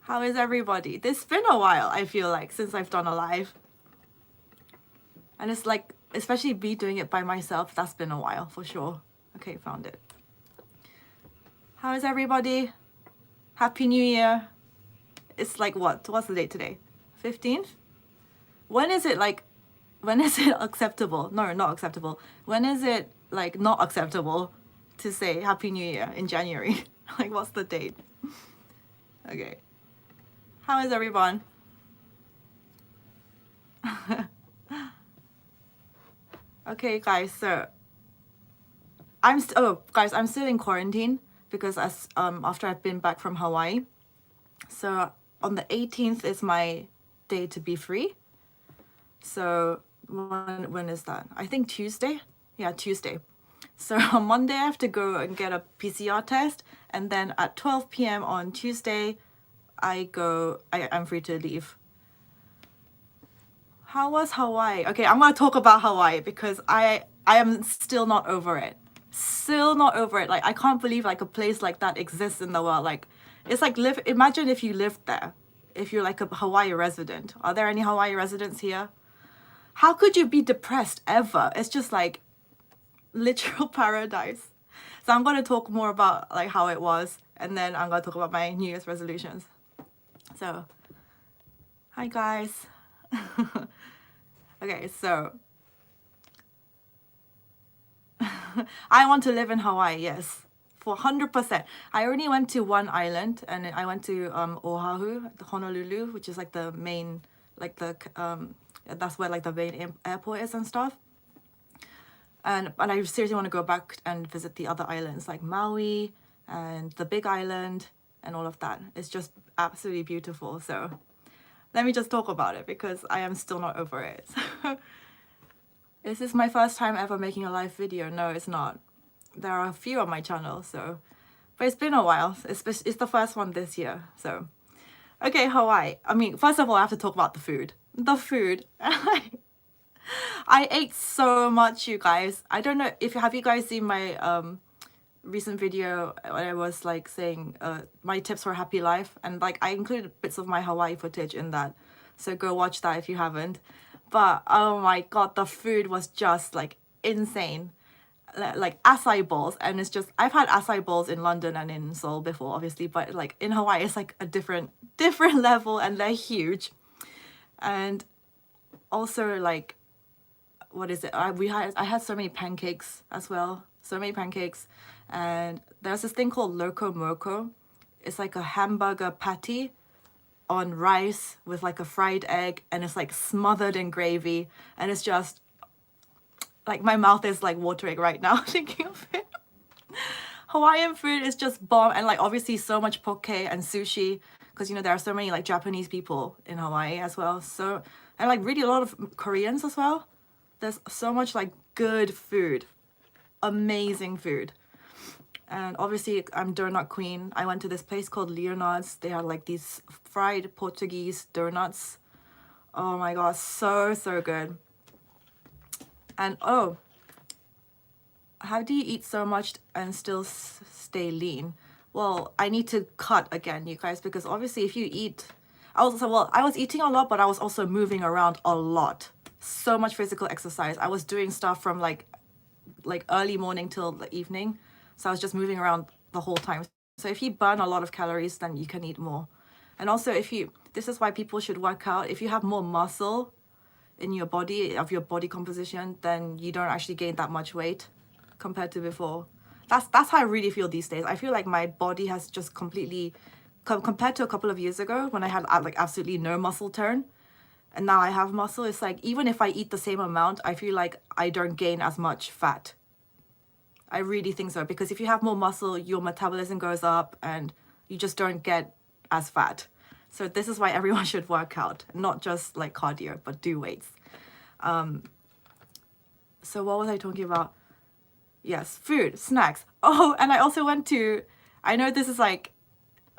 How is everybody? It's been a while, I feel like, since I've done a live. And it's like, especially me doing it by myself, that's been a while for sure. Okay, found it. How is everybody? Happy New Year. It's like what? What's the date today? 15th? When is it acceptable? No, not acceptable. When is it like not acceptable to say Happy New Year in January? Like, what's the date? Okay. How is everyone? Okay, guys, so I'm still in quarantine because after I've been back from Hawaii. So on the 18th is my day to be free. So when is that? I think Tuesday. Yeah, Tuesday. So on Monday I have to go and get a PCR test, and then at 12 p.m. on Tuesday I'm free to leave. How was Hawaii? Okay, I'm gonna talk about Hawaii because I am still not over it. Still not over it. Like, I can't believe like a place like that exists in the world. Like, it's like imagine if you lived there. If you're like a Hawaii resident. Are there any Hawaii residents here? How could you be depressed ever? It's just like literal paradise. So I'm gonna talk more about like how it was, and then I'm gonna talk about my New Year's resolutions. So, hi guys. Okay, so I want to live in Hawaii, yes, for 100%. I only went to one island, and I went to Oahu, Honolulu, which is like the main, like the that's where like the main airport is and stuff. But I seriously want to go back and visit the other islands like Maui and the Big Island and all of that. It's just absolutely beautiful. So let me just talk about it because I am still not over it. Is this my first time ever making a live video? No, it's not. There are a few on my channel, so, but it's been a while. It's the first one this year, so. Okay, Hawaii. I mean, first of all, I have to talk about the food. The food. I ate so much, you guys. I don't know if have you guys seen my recent video where I was like saying my tips for a happy life, and like I included bits of my Hawaii footage in that, so go watch that if you haven't. But oh my god, the food was just like insane. Like acai bowls, and it's just, I've had acai bowls in London and in Seoul before obviously, but like in Hawaii it's like a different level, and they're huge. And also like, what is it, I had so many pancakes as well, so many pancakes. And there's this thing called loco moco. It's like a hamburger patty on rice with like a fried egg, and it's like smothered in gravy, and it's just like, my mouth is like watering right now thinking of it. Hawaiian food is just bomb, and like obviously so much poke and sushi, because you know there are so many like Japanese people in Hawaii as well, so, and like really a lot of Koreans as well. There's so much like good food, amazing food. And obviously I'm donut queen. I went to this place called Leonard's. They had like these fried Portuguese donuts. Oh my god, so good. And oh, how do you eat so much and still stay lean? Well, I need to cut again, you guys, because obviously if you eat, I was eating a lot, but I was also moving around a lot. So much physical exercise. I was doing stuff from like early morning till the evening. So I was just moving around the whole time. So if you burn a lot of calories, then you can eat more. And also this is why people should work out. If you have more muscle in your body, of your body composition, then you don't actually gain that much weight compared to before. That's how I really feel these days. I feel like my body has just completely, compared to a couple of years ago when I had like absolutely no muscle tone, and now I have muscle, it's like even if I eat the same amount, I feel like I don't gain as much fat. I really think so, because if you have more muscle, your metabolism goes up and you just don't get as fat. So this is why everyone should work out, not just like cardio, but do weights. So what was I talking about? Yes, food, snacks. Oh, and I also went to, I know this is like,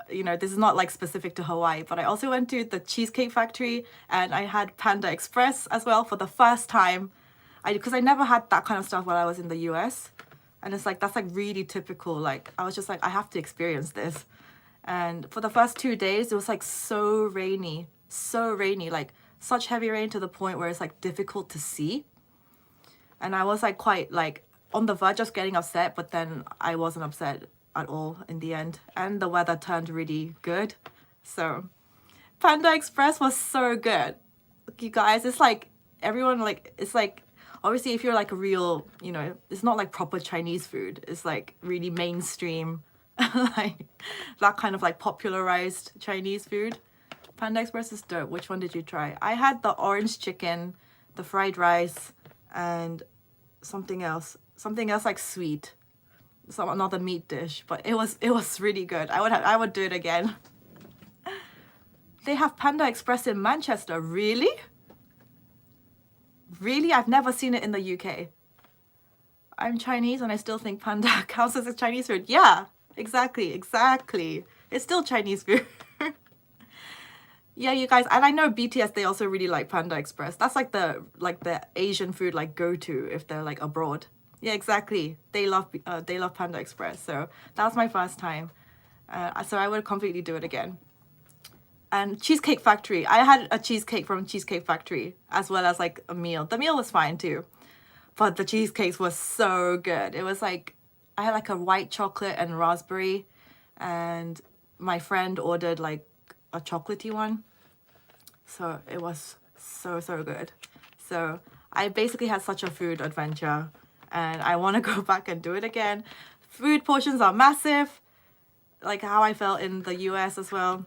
you know, this is not like specific to Hawaii, but I also went to the Cheesecake Factory, and I had Panda Express as well for the first time. Because I never had that kind of stuff while I was in the US. And it's like, that's like really typical. Like, I was just like, I have to experience this. And for the first 2 days, it was like so rainy, like such heavy rain to the point where it's like difficult to see. And I was like quite like on the verge of getting upset, but then I wasn't upset at all in the end. And the weather turned really good. So Panda Express was so good. You guys, it's like everyone like, it's like, obviously if you're like a real, you know, it's not like proper Chinese food. It's like really mainstream, like that kind of like popularized Chinese food. Panda Express is dope. Which one did you try? I had the orange chicken, the fried rice, and something else like sweet, some another meat dish, but it was really good. I would do it again. They have Panda Express in Manchester. Really? Really? I've never seen it in the UK. I'm Chinese and I still think panda counts as a Chinese food. Yeah, exactly. It's still Chinese food. Yeah, you guys, and I know BTS, they also really like Panda Express. That's like the Asian food like go-to if they're like abroad. Yeah, exactly. They love Panda Express. So that was my first time. So I would completely do it again. And Cheesecake Factory. I had a cheesecake from Cheesecake Factory as well as like a meal. The meal was fine too, but the cheesecakes was so good. It was like, I had like a white chocolate and raspberry, and my friend ordered like a chocolatey one. So it was so good. So I basically had such a food adventure and I want to go back and do it again. Food portions are massive, like how I felt in the US as well.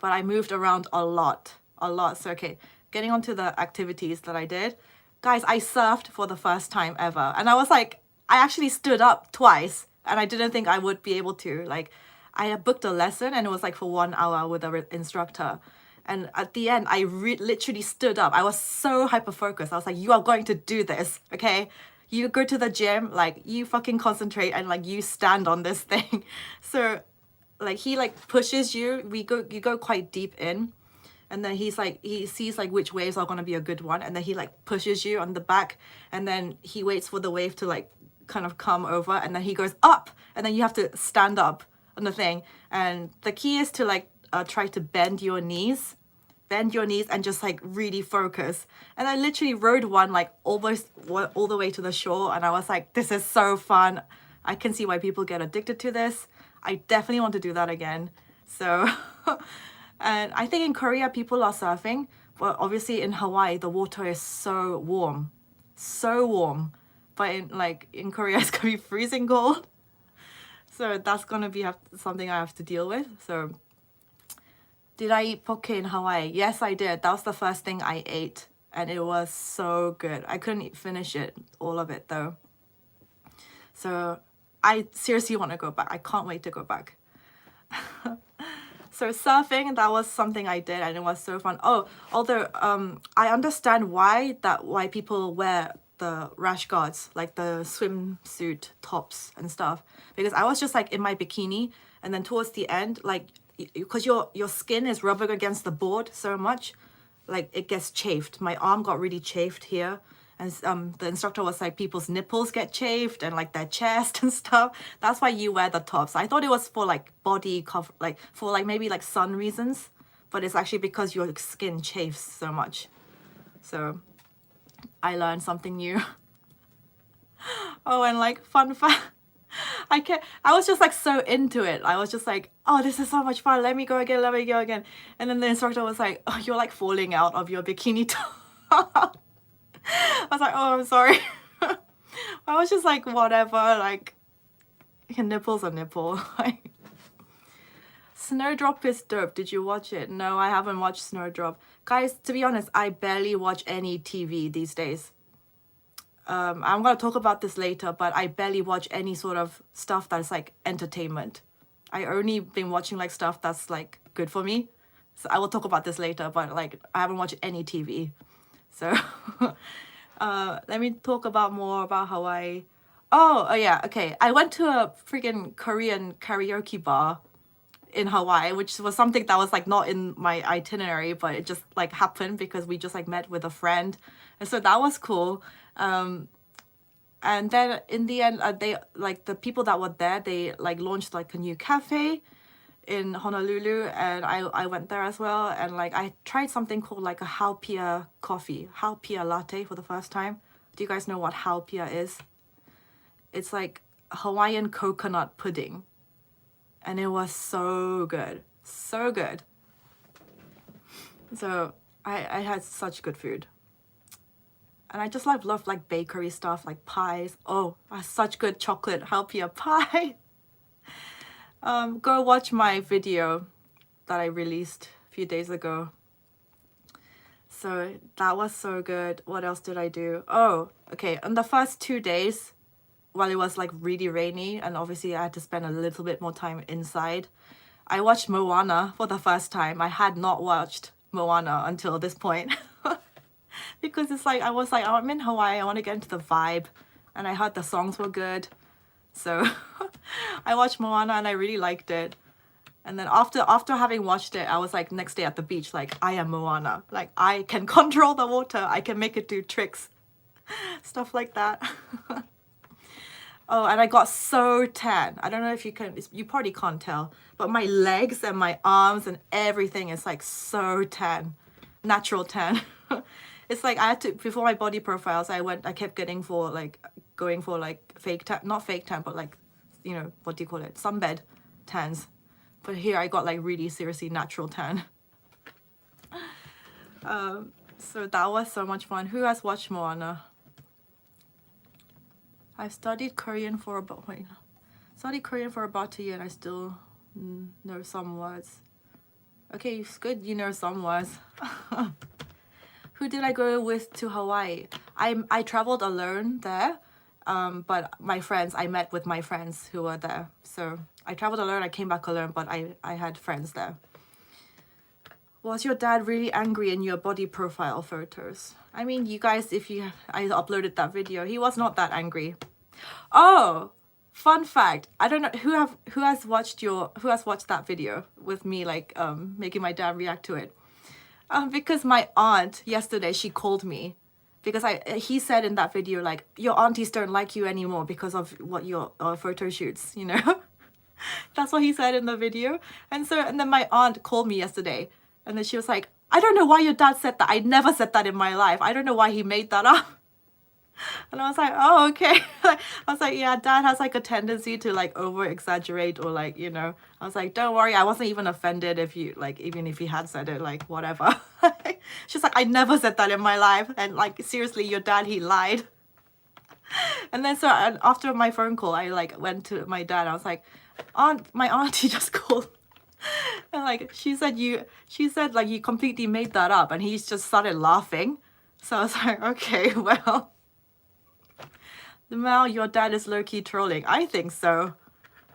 But I moved around a lot. So, okay, getting on to the activities that I did. Guys, I surfed for the first time ever. And I was like, I actually stood up twice and I didn't think I would be able to. Like, I had booked a lesson and it was like for 1 hour with an instructor. And at the end, I literally stood up. I was so hyper-focused. I was like, you are going to do this, okay? You go to the gym, like, you fucking concentrate and like you stand on this thing. So like he like pushes you, you go quite deep in, and then he's like, he sees like which waves are going to be a good one, and then he like pushes you on the back, and then he waits for the wave to like kind of come over, and then he goes up, and then you have to stand up on the thing. And the key is to like try to bend your knees and just like really focus. And I literally rode one like almost all the way to the shore, and I was like, this is so fun. I can see why people get addicted to this. I definitely want to do that again. So, and I think in Korea people are surfing, but obviously in Hawaii the water is so warm. But in Korea it's gonna be freezing cold. So that's gonna be something I have to deal with. So, did I eat poke in Hawaii? Yes, I did. That was the first thing I ate, and it was so good. I couldn't finish it, all of it though. So I seriously want to go back. I can't wait to go back. So surfing, that was something I did and it was so fun. Oh, although I understand why people wear the rash guards, like the swimsuit tops and stuff, because I was just like in my bikini, and then towards the end, like, because your skin is rubbing against the board so much, like it gets chafed. My arm got really chafed here. And the instructor was like, people's nipples get chafed and like their chest and stuff. That's why you wear the tops. I thought it was for like body cover, like for like maybe like sun reasons, but it's actually because your skin chafes so much. So I learned something new. Oh, and like fun fact, I was just like so into it. I was just like, oh, this is so much fun. Let me go again. And then the instructor was like, oh, you're like falling out of your bikini top. I was like, oh, I'm sorry. I was just like, whatever, like, your nipple's a nipple. Snowdrop is dope. Did you watch it? No, I haven't watched Snowdrop. Guys, to be honest, I barely watch any TV these days. I'm going to talk about this later, but I barely watch any sort of stuff that's like entertainment. I only been watching like stuff that's like good for me. So I will talk about this later, but like I haven't watched any TV. So let me talk more about Hawaii. Oh yeah, okay. I went to a freaking Korean karaoke bar in Hawaii, which was something that was like not in my itinerary, but it just like happened because we just like met with a friend, and so that was cool. And then in the end, they like the people that were there, they like launched like a new cafe. in Honolulu, and I went there as well, and like I tried something called like a haupia coffee, haupia latte for the first time. Do you guys know what haupia is? It's like Hawaiian coconut pudding, and it was so good, so good. So I had such good food, and I just love like bakery stuff, like pies. Oh, such good chocolate haupia pie. Go watch my video that I released a few days ago. So that was so good. What else did I do? Oh, okay. On the first 2 days, while it was like really rainy, and obviously I had to spend a little bit more time inside, I watched Moana for the first time. I had not watched Moana until this point. Because it's like, I was like, I'm in Hawaii, I want to get into the vibe. And I heard the songs were good. So I watched Moana and I really liked it. And then after having watched it, I was like next day at the beach, like, I am Moana. Like, I can control the water. I can make it do tricks. Stuff like that. Oh, and I got so tan. I don't know if you probably can't tell, but my legs and my arms and everything is like so tan. Natural tan. It's like I had to, before my body profiles, I kept going for like fake tan, not fake tan, but like, you know, what do you call it? Sunbed tans. But here I got like really seriously natural tan. So that was so much fun. Who has watched Moana? I've studied Korean for about, studied Korean for about 2 years and I still know some words. Okay, it's good you know some words. Who did I go with to Hawaii? I traveled alone there, but I met with my friends who were there. So I traveled alone, I came back alone, but I had friends there. Was your dad really angry in your body profile photos? I mean, you guys, I uploaded that video, he was not that angry. Oh, fun fact. I don't know who has watched that video with me, like making my dad react to it. Because my aunt yesterday, she called me because he said in that video, like, your aunties don't like you anymore because of what your photo shoots, you know. That's what he said in the video. And then my aunt called me yesterday, and then she was like, I don't know why your dad said that. I never said that in my life. I don't know why he made that up. And I was like, oh, okay. I was like, yeah, dad has like a tendency to like over exaggerate, or like, you know. I was like, don't worry, I wasn't even offended if you like, even if he had said it, like, whatever. She's like, I never said that in my life, and like, seriously, your dad, he lied. And then and after my phone call, I like went to my dad. I was like, my auntie just called, and like she said like you completely made that up, and he just started laughing. So I was like, okay, well, Mel, your dad is low-key trolling. I think so.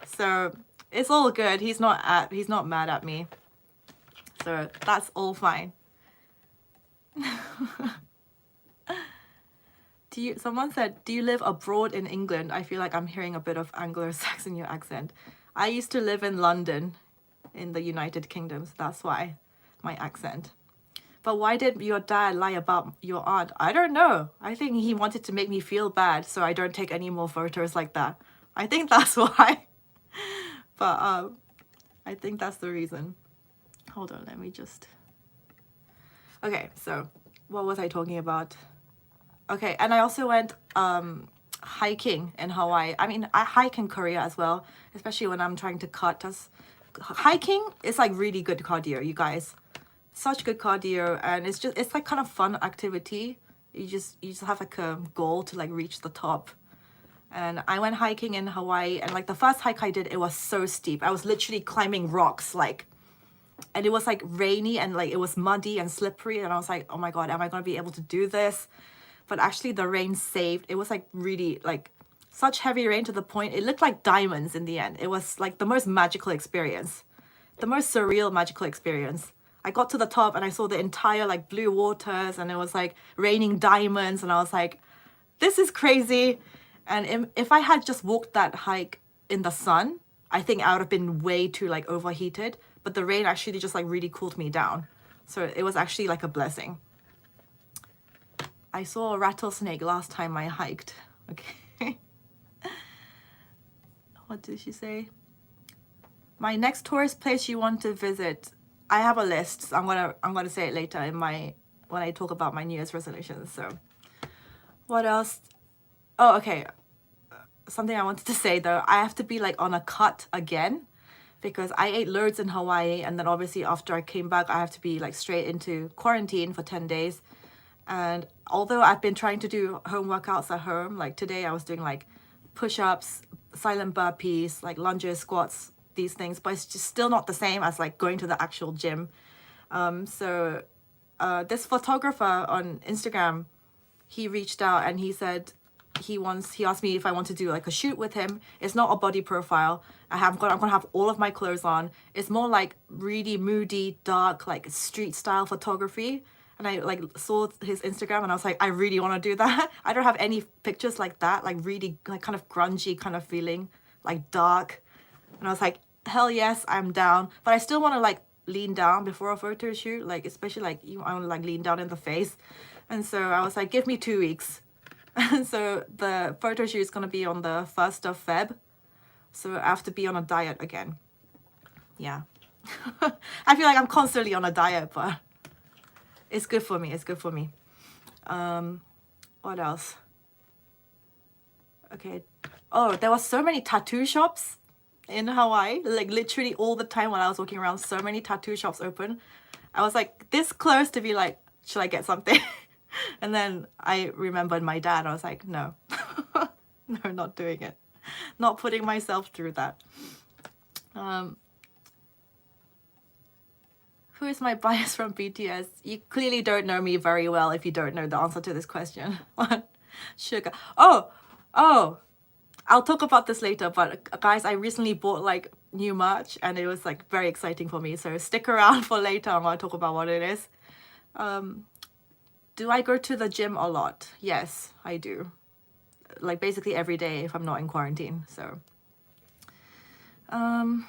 So it's all good. He's not mad at me. So that's all fine. Someone said, do you live abroad in England? I feel like I'm hearing a bit of Anglo-Saxon in your accent. I used to live in London in the United Kingdom, so that's why my accent. But why did your dad lie about your aunt? I don't know. I think he wanted to make me feel bad so I don't take any more photos like that. I think that's why. But I think that's the reason. Hold on, let me just... Okay, so what was I talking about? Okay, and I also went hiking in Hawaii. I mean, I hike in Korea as well, especially when I'm trying to cut. Hiking is like really good cardio, you guys. Such good cardio, and it's like kind of fun activity. You just have like a goal to like reach the top. And I went hiking in Hawaii, and like the first hike I did, it was so steep. I was literally climbing rocks, like, and it was like rainy and like it was muddy and slippery, and I was like, oh my god, am I gonna be able to do this? But actually the rain saved. It was like really like such heavy rain to the point it looked like diamonds in the end. It was like the most magical experience, the most surreal magical experience. I got to the top and I saw the entire like blue waters, and it was like raining diamonds, and I was like, this is crazy. And if I had just walked that hike in the sun, I think I would have been way too like overheated, but the rain actually just like really cooled me down. So it was actually like a blessing. I saw a rattlesnake last time I hiked. Okay. What did she say? My next tourist place you want to visit. I have a list. So I'm gonna say it later in my when I talk about my New Year's resolutions. So what else? Oh, okay. Something I wanted to say though, I have to be like on a cut again because I ate loads in Hawaii, and then obviously after I came back I have to be like straight into quarantine for 10 days. And although I've been trying to do home workouts at home, like today I was doing like push-ups, silent burpees, like lunges, squats, these things, but it's just still not the same as like going to the actual gym. So this photographer on Instagram, he reached out and he said he asked me if I want to do like a shoot with him. It's not a body profile. I'm gonna have all of my clothes on. It's more like really moody, dark, like street style photography. And I like saw his Instagram and I was like, I really want to do that. I don't have any pictures like that, like really like kind of grungy kind of feeling, like dark. And I was like, hell yes, I'm down. But I still want to like lean down before a photo shoot, like especially like I want to like lean down in the face. And so I was like, give me 2 weeks. And so the photo shoot is going to be on the 1st of Feb. So I have to be on a diet again. Yeah. I feel like I'm constantly on a diet, but it's good for me. It's good for me. What else? Okay. Oh, there was so many tattoo shops in Hawaii. Like literally all the time when I was walking around, so many tattoo shops open. I was like this close to be like, should I get something? And then I remembered my dad. I was like, no, no, not doing it. Not putting myself through that. Who is my bias from BTS? You clearly don't know me very well if you don't know the answer to this question. Sugar. Oh, I'll talk about this later, but guys, I recently bought like new merch and it was like very exciting for me. So stick around for later. I'm going to talk about what it is. Do I go to the gym a lot? Yes, I do. Like basically every day if I'm not in quarantine. So, how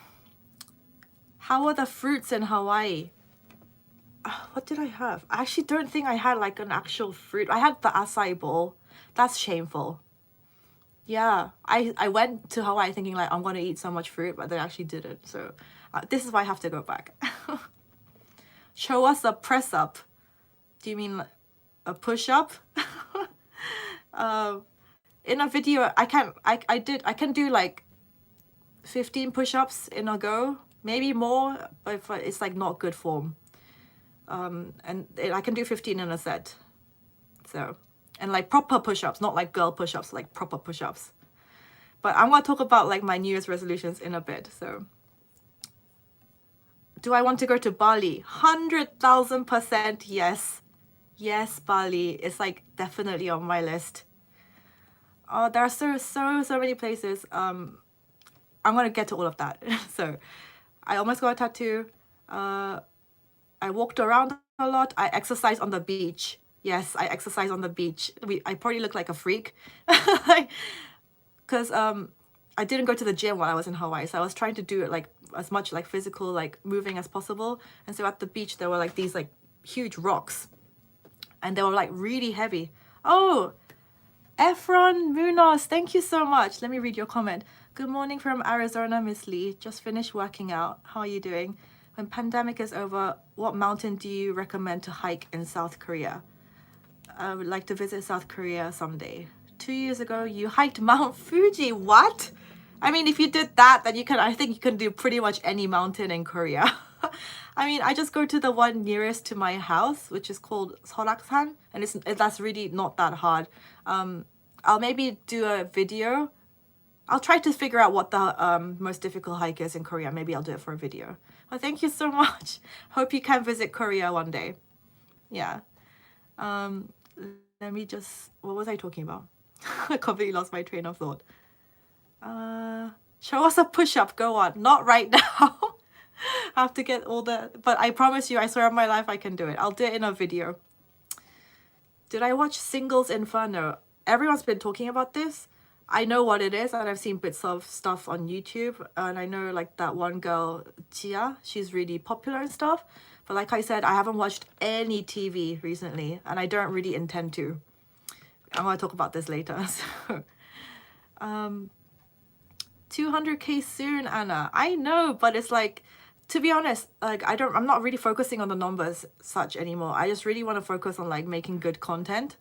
are the fruits in Hawaii? What did I have? I actually don't think I had like an actual fruit. I had the acai bowl. That's shameful. Yeah, I went to Hawaii thinking like I'm going to eat so much fruit, but they actually didn't. So this is why I have to go back. Show us a press up. Do you mean a push up? In a video, I can do like 15 push-ups in a go, maybe more, but it's like not good form. I can do 15 in a set. So, and like proper push-ups, not like girl push-ups, like proper push-ups. But I'm going to talk about like my New Year's resolutions in a bit. So, do I want to go to Bali? 100,000% yes. Yes, Bali is like definitely on my list. Oh, there are so many places. I'm gonna get to all of that. So I almost got a tattoo. I walked around a lot. I exercised on the beach. Yes, I exercise on the beach. I probably look like a freak. Because I didn't go to the gym while I was in Hawaii. So I was trying to do it like as much like physical, like moving as possible. And so at the beach, there were like these like huge rocks. And they were like really heavy. Oh, Efron Munoz, thank you so much. Let me read your comment. Good morning from Arizona, Miss Lee. Just finished working out. How are you doing? When pandemic is over, what mountain do you recommend to hike in South Korea? I would like to visit South Korea someday. 2 years ago, you hiked Mount Fuji. What? I mean, if you did that, then I think you can do pretty much any mountain in Korea. I mean, I just go to the one nearest to my house, which is called Soraksan, and that's really not that hard. I'll maybe do a video. I'll try to figure out what the most difficult hike is in Korea. Maybe I'll do it for a video. Well, thank you so much. Hope you can visit Korea one day. Yeah. Let me just... What was I talking about? I completely lost my train of thought. Show us a push-up. Go on. Not right now. I have to get all the... But I promise you, I swear on my life, I can do it. I'll do it in a video. Did I watch Singles Inferno? Everyone's been talking about this. I know what it is, and I've seen bits of stuff on YouTube. And I know like that one girl, Chia, she's really popular and stuff. But like I said, I haven't watched any TV recently, and I don't really intend to. I'm going to talk about this later. So, 200k soon, Anna. I know, but it's like, to be honest, like I'm not really focusing on the numbers such anymore. I just really want to focus on like making good content.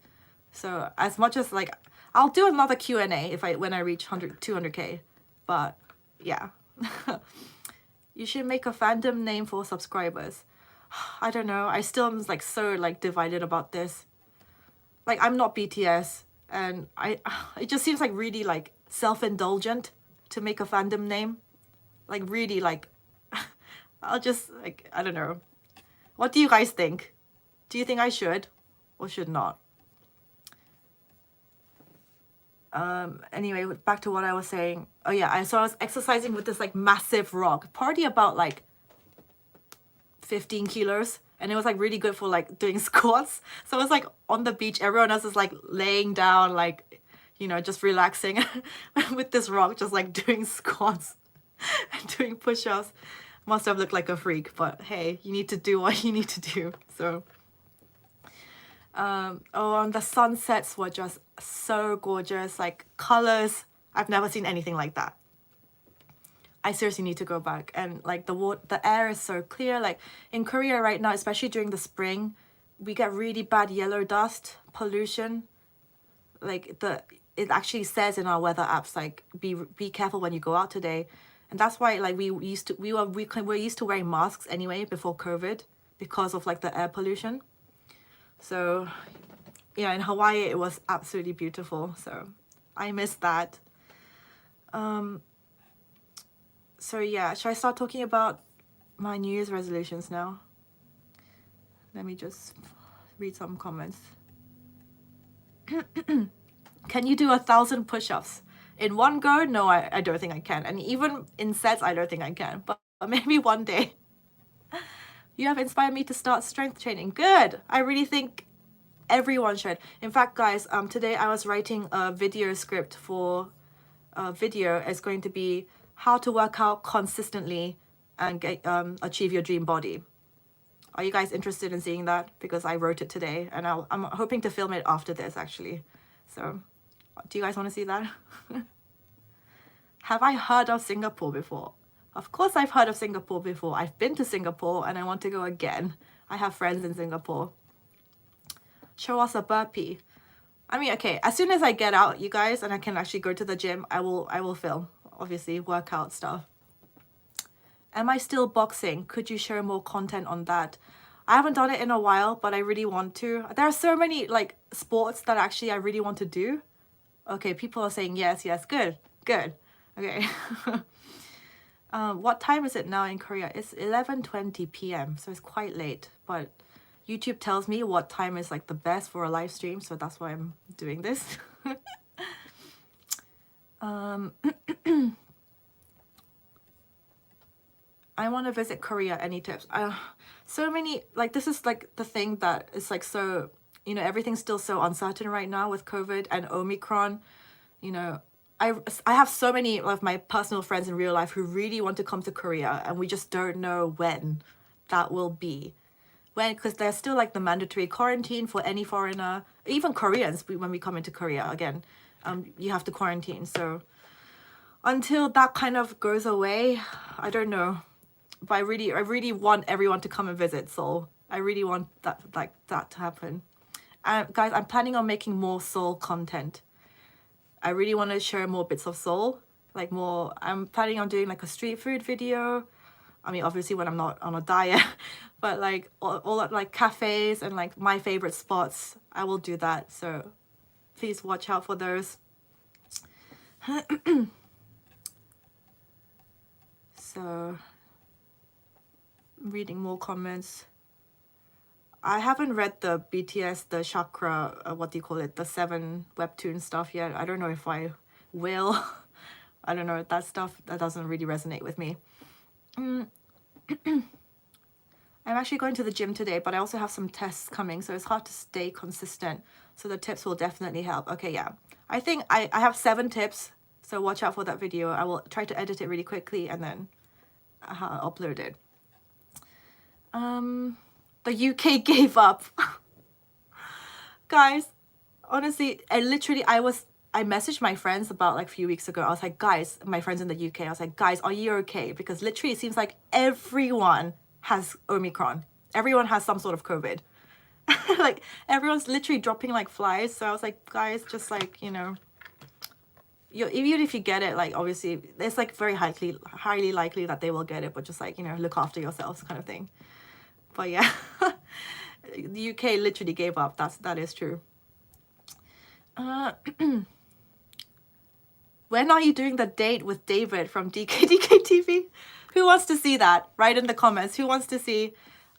So as much as like, I'll do another Q&A when I reach 200k, but yeah. You should make a fandom name for subscribers. I don't know. I still am like so like divided about this. Like, I'm not BTS, and it just seems like really like self-indulgent to make a fandom name. Like really like I'll just like, I don't know. What do you guys think? Do you think I should or should not? Anyway, back to what I was saying. Oh yeah, so I was exercising with this like massive rock, probably about like 15 kilos, and it was like really good for like doing squats. So I was like on the beach, everyone else is like laying down, like, you know, just relaxing with this rock, just like doing squats and doing push-ups. Must have looked like a freak, but hey, you need to do what you need to do. So oh, and the sunsets were just so gorgeous, like colors. I've never seen anything like that. I seriously need to go back, and like the air is so clear. Like in Korea right now, especially during the spring, we get really bad yellow dust pollution. Like it actually says in our weather apps, like be careful when you go out today. And that's why like we're used to wearing masks anyway before COVID, because of like the air pollution. So yeah, in Hawaii it was absolutely beautiful, so I missed that. So yeah, should I start talking about my New Year's resolutions now? Let me just read some comments. Can you do 1,000 push-ups in one go? No, I don't think I can. And even in sets, I don't think I can. But maybe one day. You have inspired me to start strength training. Good. I really think everyone should. In fact, guys, today I was writing a video script for a video. It's going to be how to work out consistently and get achieve your dream body. Are you guys interested in seeing that? Because I wrote it today, and I'm hoping to film it after this actually. So do you guys want to see that? Have I heard of Singapore before? Of course I've heard of Singapore before. I've been to Singapore and I want to go again. I have friends in Singapore. Show us a burpee. I mean, okay, as soon as I get out, you guys, and I can actually go to the gym, I will film, obviously, workout stuff. Am I still boxing? Could you share more content on that? I haven't done it in a while, but I really want to. There are so many like sports that actually I really want to do. Okay, people are saying yes, yes, good, good. Okay. What time is it now in Korea? It's 11:20 p.m. So it's quite late, but YouTube tells me what time is like the best for a live stream, so that's why I'm doing this. I want to visit Korea. Any tips? So many, like, this is like the thing that is like so, you know, everything's still so uncertain right now with COVID and Omicron. You know, I have so many of my personal friends in real life who really want to come to Korea, and we just don't know when that will be. When, because there's still like the mandatory quarantine for any foreigner, even Koreans, when we come into Korea again, you have to quarantine. So until that kind of goes away, I don't know. But I really want everyone to come and visit Seoul. I really want that to happen. Guys, I'm planning on making more Seoul content. I really want to share more bits of Seoul, like more. I'm planning on doing like a street food video. I mean, obviously when I'm not on a diet, but like all like cafes and like my favorite spots, I will do that. So please watch out for those. So reading more comments. I haven't read the BTS, the chakra, what do you call it, the 7 webtoon stuff yet. I don't know if I will. I don't know, that stuff, that doesn't really resonate with me. I'm actually going to the gym today, but I also have some tests coming, so it's hard to stay consistent. So the tips will definitely help. Okay, yeah. I think I have 7 tips, so watch out for that video. I will try to edit it really quickly and then upload it. The UK gave up. Guys, honestly, I was messaged my friends about like a few weeks ago. I was like, guys, my friends in the UK, I was like, guys, are you okay? Because literally it seems like everyone has Omicron. Everyone has some sort of COVID. Like everyone's literally dropping like flies. So I was like, guys, just like, you know, even if you get it, like obviously it's like very highly likely that they will get it, but just like, you know, look after yourselves kind of thing. But yeah, the UK literally gave up. That is true. When are you doing the date with David from DKTV? Who wants to see that? Write in the comments. Who wants to see?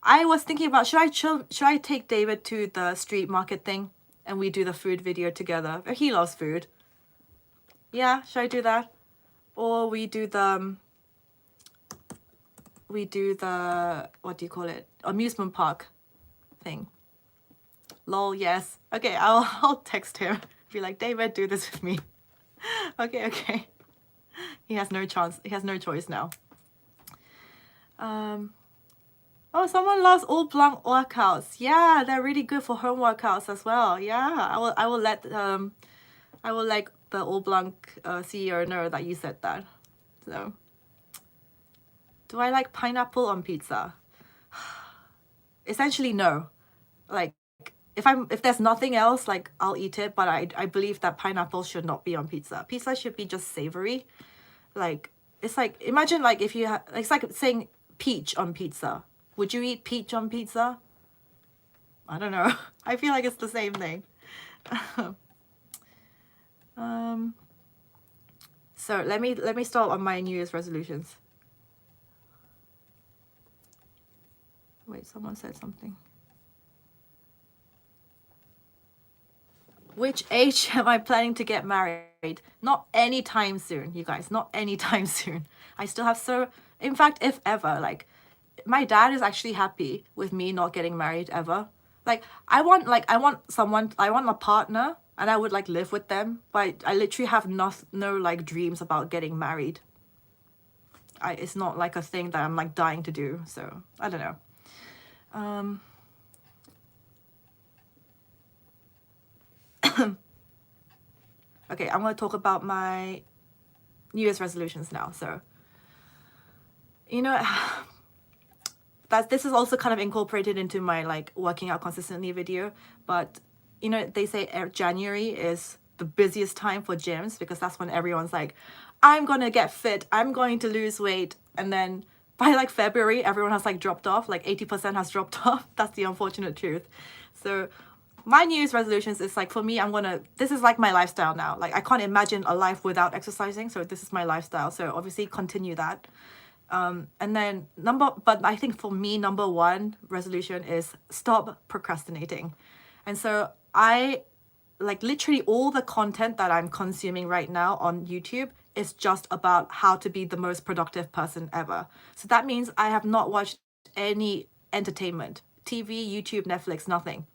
I was thinking about, should I take David to the street market thing and we do the food video together? He loves food. Yeah, should I do that? Or we do the what do you call it? Amusement park thing. Lol, yes. Okay, I'll text him. Be like, David, do this with me. Okay. He has no chance. He has no choice now. Oh, someone loves all blanc workouts. Yeah, they're really good for home workouts as well. Yeah, I will let the all blanc CEO know that you said that. So, do I like pineapple on pizza? Essentially, no. Like, if there's nothing else, like I'll eat it, but I believe that pineapple should not be on pizza. Pizza should be just savory. Like, it's like, imagine like if you it's like saying peach on pizza. Would you eat peach on pizza? I don't know. I feel like it's the same thing. So let me start on my New Year's resolutions. Wait, someone said something. Which age am I planning to get married? Not anytime soon, you guys. Not anytime soon. I still have in fact, if ever, like, my dad is actually happy with me not getting married ever. Like, I want a partner, and I would like live with them, but I literally have no like dreams about getting married. It's not like a thing that I'm like dying to do, so I don't know. Okay, I'm going to talk about my New Year's resolutions now. So, you know, this is also kind of incorporated into my like working out consistently video, but you know, they say January is the busiest time for gyms because that's when everyone's like, I'm gonna get fit, I'm going to lose weight, and then by like February everyone has like dropped off, like 80% has dropped off. That's the unfortunate truth. So my New Year's resolutions is like, for me, this is like my lifestyle now. Like, I can't imagine a life without exercising, so this is my lifestyle. So obviously continue that. And then but I think for me, number one resolution is stop procrastinating. And so I like literally all the content that I'm consuming right now on YouTube is just about how to be the most productive person ever. So that means I have not watched any entertainment, TV, YouTube, Netflix, nothing.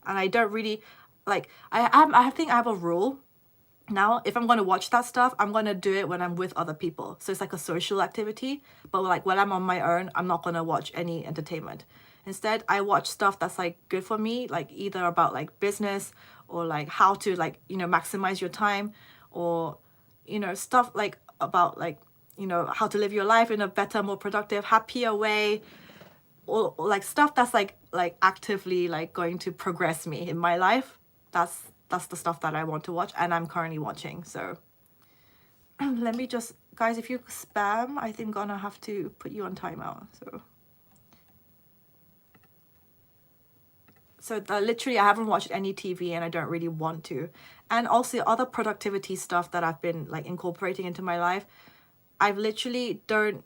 And I don't really like, I think I have a rule now. If I'm going to watch that stuff, I'm going to do it when I'm with other people. So it's like a social activity, but like when I'm on my own, I'm not going to watch any entertainment. Instead, I watch stuff that's like good for me, like either about like business or like how to like, you know, maximize your time, or, you know, stuff like about like, you know, how to live your life in a better, more productive, happier way, or like stuff that's like actively like going to progress me in my life. That's the stuff that I want to watch, and I'm currently watching. So let me just, guys, if you spam, I think I'm gonna have to put you on timeout. So literally I haven't watched any TV, and I don't really want to. And also other productivity stuff that I've been like incorporating into my life, I've literally don't,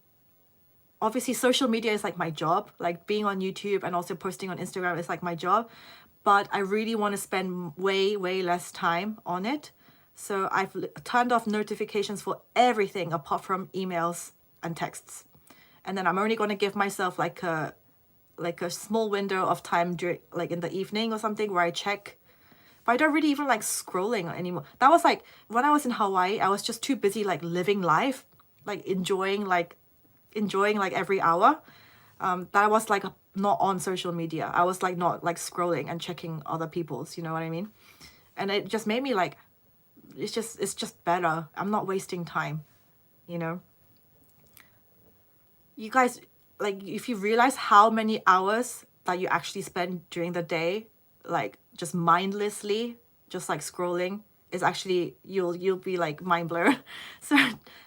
obviously social media is like my job, like being on YouTube and also posting on Instagram is like my job, but I really want to spend way less time on it. So I've turned off notifications for everything apart from emails and texts. And then I'm only going to give myself like a small window of time during like in the evening or something where I check. But I don't really even like scrolling anymore. That was like when I was in Hawaii, I was just too busy like living life, like enjoying every hour, that I was like not on social media. I was like not like scrolling and checking other people's, you know what I mean? And it just made me like it's just better. I'm not wasting time, you know. You guys, like, if you realize how many hours that you actually spend during the day, like just mindlessly, just like scrolling, is actually, you'll be like mind blown. So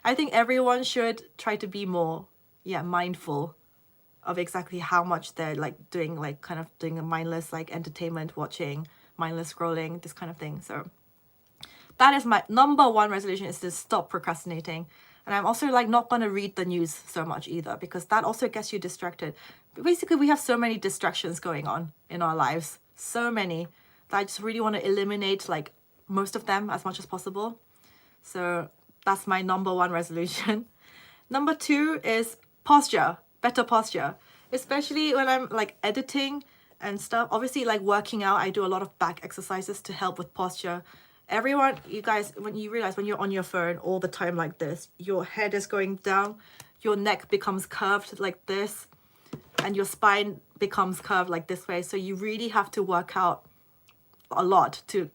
I think everyone should try to be more, yeah, mindful of exactly how much they're like doing, like kind of doing a mindless like entertainment watching, mindless scrolling, this kind of thing. So that is my number one resolution, is to stop procrastinating. And I'm also like not gonna read the news so much either, because that also gets you distracted. But basically, we have so many distractions going on in our lives, so many, that I just really want to eliminate like most of them as much as possible. So that's my number one resolution. Number two is posture, better posture, especially when I'm like editing and stuff. Obviously, like working out, I do a lot of back exercises to help with posture. Everyone, you guys, when you realize when you're on your phone all the time like this, your head is going down, your neck becomes curved like this, and your spine becomes curved like this way. So you really have to work out a lot to,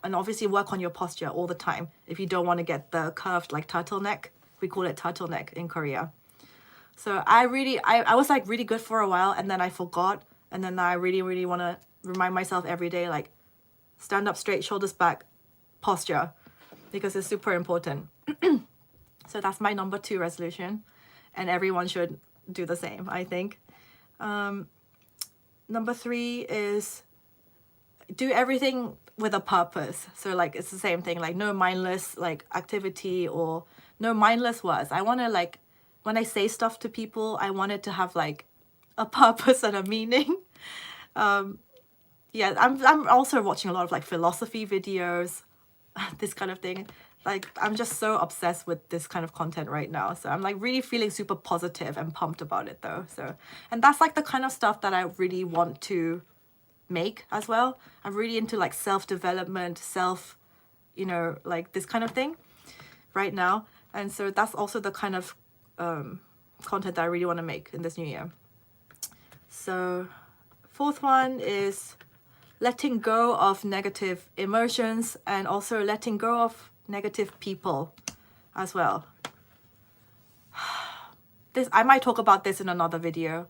and obviously work on your posture all the time if you don't want to get the curved like turtleneck. We call it turtleneck in Korea. So I was like really good for a while, and then I forgot, and then I really want to remind myself every day, like stand up straight, shoulders back, posture, because it's super important. So that's my number two resolution, and everyone should do the same, I think. Number three is do everything with a purpose. So like it's the same thing, like no mindless like activity or no mindless words. I want to like, when I say stuff to people, I want it to have like a purpose and a meaning. Yeah, I'm also watching a lot of like philosophy videos, this kind of thing. Like I'm just so obsessed with this kind of content right now. So I'm like really feeling super positive and pumped about it though. So, and that's like the kind of stuff that I really want to make as well. I'm really into like self-development, you know, like this kind of thing right now. And so that's also the kind of content that I really want to make in this new year. So fourth one is letting go of negative emotions, and also letting go of negative people as well. This, I might talk about this in another video,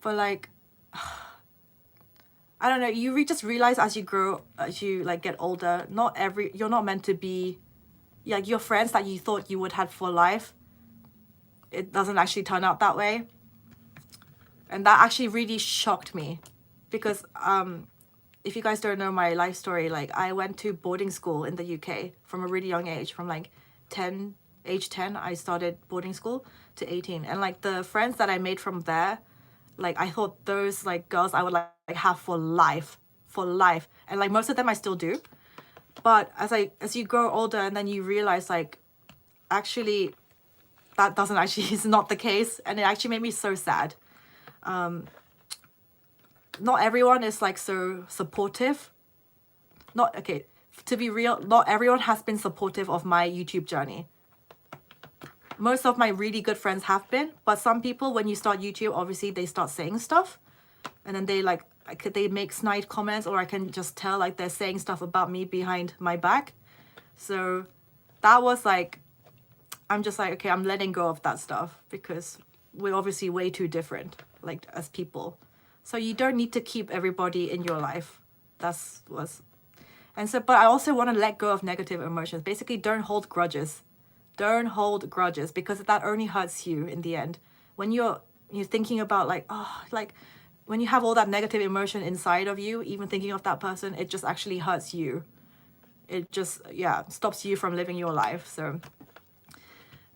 but like, I don't know, you just realize as you grow, as you like get older, you're not meant to be, like your friends that you thought you would have for life, it doesn't actually turn out that way. And that actually really shocked me, because if you guys don't know my life story, like I went to boarding school in the UK from a really young age. From like age 10, I started boarding school to 18. And like the friends that I made from there, like I thought those like girls I would like have for life. And like most of them I still do. But as you grow older, and then you realize like, actually, that doesn't actually, is not the case. And it actually made me so sad. Not everyone is like so supportive. To be real, not everyone has been supportive of my YouTube journey. Most of my really good friends have been, but some people, when you start YouTube, obviously they start saying stuff, and then they like, they make snide comments, or I can just tell like they're saying stuff about me behind my back. So that was like, I'm just like, okay, I'm letting go of that stuff, because we're obviously way too different, like as people. So you don't need to keep everybody in your life. And so, but I also want to let go of negative emotions. Basically, don't hold grudges. Don't hold grudges, because that only hurts you in the end. When you're thinking about like, oh, like when you have all that negative emotion inside of you, even thinking of that person, it just actually hurts you. It just, yeah, stops you from living your life. So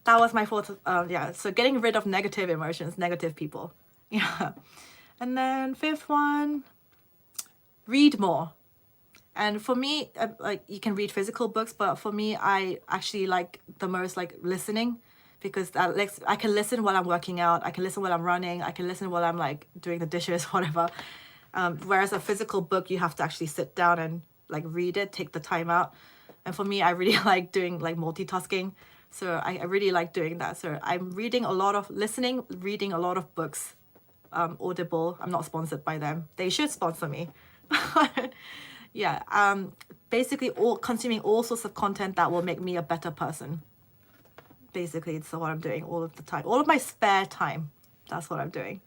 that was my fourth, yeah. So getting rid of negative emotions, negative people. Yeah. And then fifth one, read more. And for me, like you can read physical books, but for me, I actually like the most like listening, because that I can listen while I'm working out, I can listen while I'm running, I can listen while I'm like doing the dishes, whatever. Whereas a physical book, you have to actually sit down and like read it, take the time out. And for me, I really like doing like multitasking. So I really like doing that. So I'm reading reading a lot of books. Audible, I'm not sponsored by them. They should sponsor me. Yeah, basically consuming all sorts of content that will make me a better person. Basically, it's what I'm doing all of the time. All of my spare time, that's what I'm doing.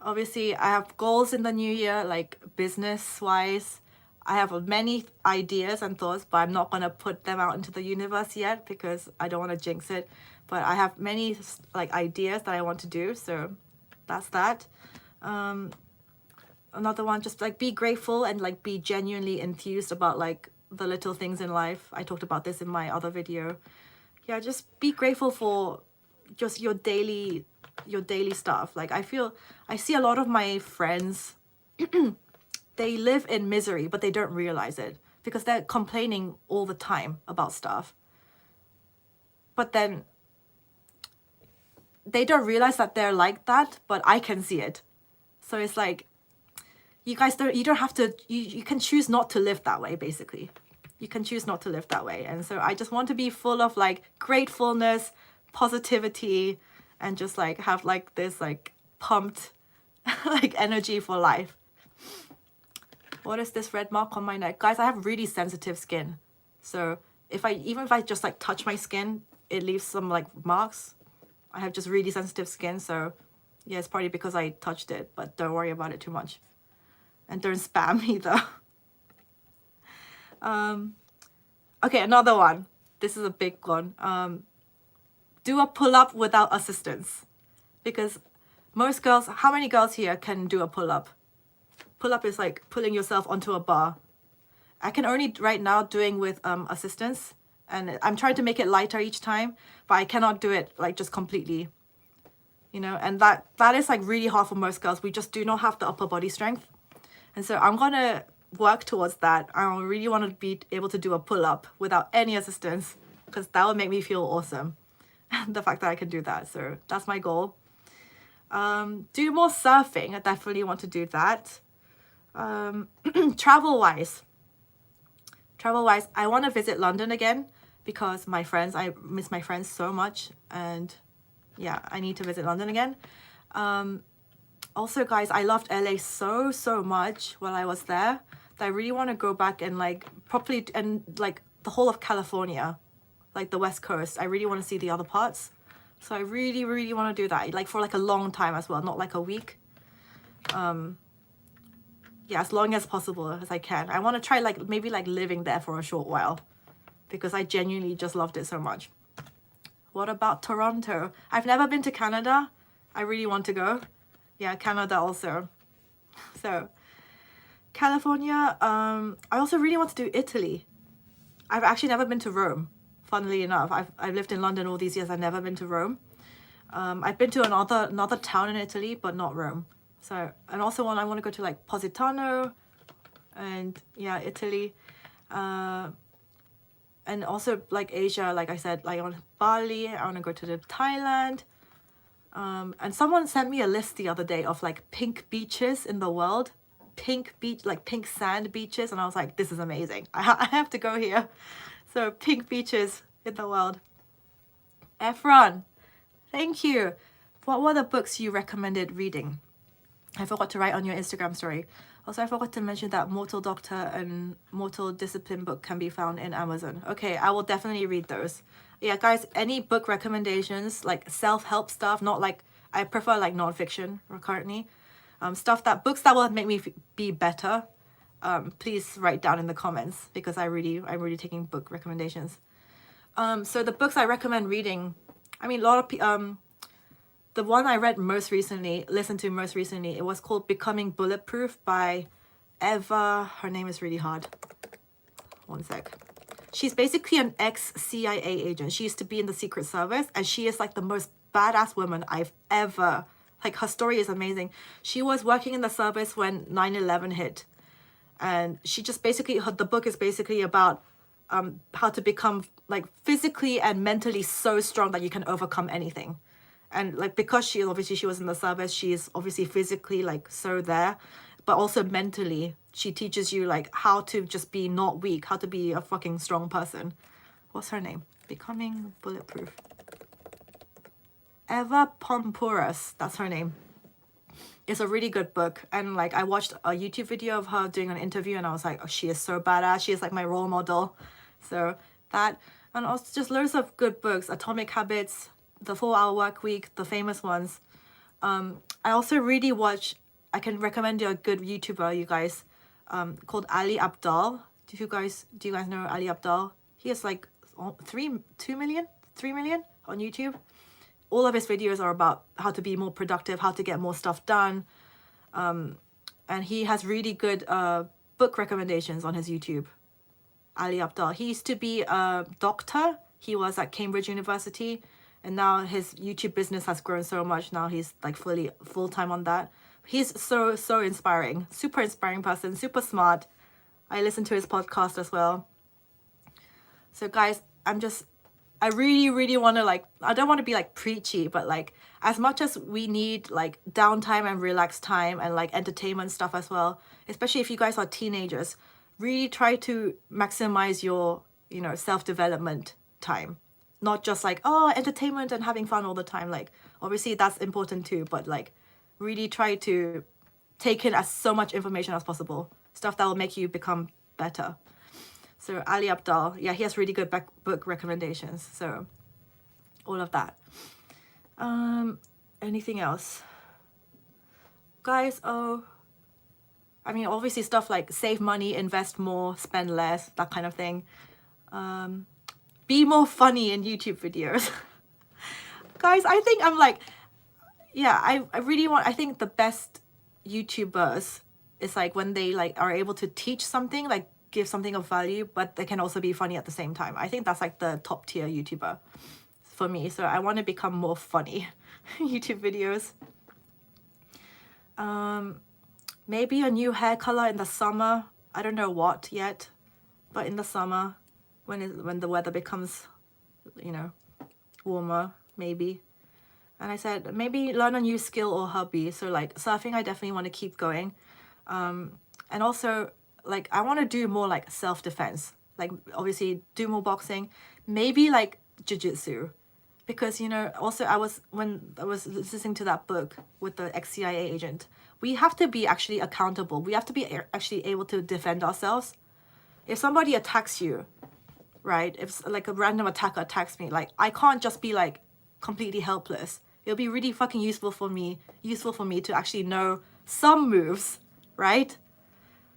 Obviously, I have goals in the new year, like business-wise. I have many ideas and thoughts, but I'm not going to put them out into the universe yet because I don't want to jinx it. But I have many like ideas that I want to do, so that's that. Another one, just like be grateful and like be genuinely enthused about like the little things in life. I talked about this in my other video. Yeah, just be grateful for just your daily stuff. Like I see a lot of my friends they live in misery, but they don't realize it because they're complaining all the time about stuff. But then they don't realize that they're like that, but I can see it. So it's like, you don't have to, you can choose not to live that way, basically. You can choose not to live that way. And so I just want to be full of like gratefulness, positivity, and just like have like this like pumped like energy for life. What is this red mark on my neck? Guys, I have really sensitive skin. So even if I just like touch my skin, it leaves some like marks. I have just really sensitive skin, so yeah, it's probably because I touched it, but don't worry about it too much. And don't spam either. Okay, another one. This is a big one. Do a pull-up without assistance. Because most girls, how many girls here can do a pull-up? Pull-up is like pulling yourself onto a bar. I can only right now doing with assistance. And I'm trying to make it lighter each time, but I cannot do it like just completely, you know, and that is like really hard for most girls. We just do not have the upper body strength. And so I'm going to work towards that. I really want to be able to do a pull-up without any assistance because that will make me feel awesome. The fact that I can do that. So that's my goal. Do more surfing. I definitely want to do that. Travel-wise, I want to visit London again because I miss my friends so much, and yeah, I need to visit London again. Also, guys, I loved LA so much while I was there that I really want to go back and like properly, and like the whole of California, like the West Coast. I really want to see the other parts. So I really want to do that, like for like a long time as well, not like a week. Yeah, as long as possible as I can. I want to try like maybe like living there for a short while because I genuinely just loved it so much. What about Toronto? I've never been to Canada. I really want to go. Yeah, Canada also. So California. I also really want to do Italy. I've actually never been to Rome. Funnily enough, I've lived in London all these years. I've never been to Rome. I've been to another town in Italy, but not Rome. So, and also I want to go to like Positano and yeah, Italy. And also like Asia, like I said, like I want Bali, I want to go to Thailand. And someone sent me a list the other day of like pink beaches in the world. Pink beach, like pink sand beaches. And I was like, this is amazing. I have to go here. So pink beaches in the world. Efron, thank you. What were the books you recommended reading? I forgot to write on your Instagram story. Also, I forgot to mention that Mortal Doctor and Mortal Discipline book can be found in Amazon. Okay, I will definitely read those. Yeah, guys, any book recommendations, like self-help stuff, not like, I prefer like non-fiction currently. Books that will make me be better. Please write down in the comments because I'm really taking book recommendations. So the books I recommend reading, I mean, a lot of people, the one I listened to most recently, it was called Becoming Bulletproof by Eva. Her name is really hard. One sec. She's basically an ex-CIA agent. She used to be in the Secret Service, and she is like the most badass woman I've ever, like her story is amazing. She was working in the service when 9/11 hit. And she just basically, the book is basically about how to become like physically and mentally so strong that you can overcome anything. And like, because she was in the service, she is obviously physically like so there, but also mentally, she teaches you like how to just be not weak, how to be a fucking strong person. What's her name? Becoming Bulletproof. Eva Pompuras, that's her name. It's a really good book. And like I watched a YouTube video of her doing an interview and I was like, oh, she is so badass. She is like my role model. So that, and also just loads of good books, Atomic Habits, The 4-Hour Work Week, the famous ones. I also really watch, I can recommend you a good YouTuber, you guys, called Ali Abdal. Do you guys know Ali Abdal? He has like 3 million on YouTube. All of his videos are about how to be more productive, how to get more stuff done. And he has really good book recommendations on his YouTube. Ali Abdal. He used to be a doctor. He was at Cambridge University. And now his YouTube business has grown so much. Now he's like full-time on that. He's so inspiring. Super inspiring person. Super smart. I listen to his podcast as well. So guys, I really want to like, I don't want to be like preachy, but like as much as we need like downtime and relaxed time and like entertainment stuff as well, especially if you guys are teenagers, really try to maximize your, you know, self-development time. Not just like, oh, entertainment and having fun all the time. Like, obviously that's important too, but like really try to take in as so much information as possible. Stuff that will make you become better. So Ali Abdal, yeah, he has really good book recommendations. So all of that. Anything else? Guys, I mean, obviously stuff like save money, invest more, spend less, that kind of thing. Be more funny in YouTube videos. Guys, I think I'm like, yeah, I really want, I think the best YouTubers is like when they like are able to teach something, like give something of value, but they can also be funny at the same time. I think that's like the top tier YouTuber for me. So I want to become more funny YouTube videos. Maybe a new hair color in the summer. I don't know what yet, but in the summer when the weather becomes, you know, warmer, maybe. And I said maybe learn a new skill or hobby. So like surfing, I definitely want to keep going. And also like I want to do more like self-defense, like obviously do more boxing, maybe like jiu-jitsu, because, you know, also when I was listening to that book with the ex-CIA agent, we have to be actually accountable. We have to be actually able to defend ourselves. If somebody attacks you, right, if like a random attacker attacks me, like I can't just be like completely helpless. It'll be really fucking useful for me to actually know some moves, right?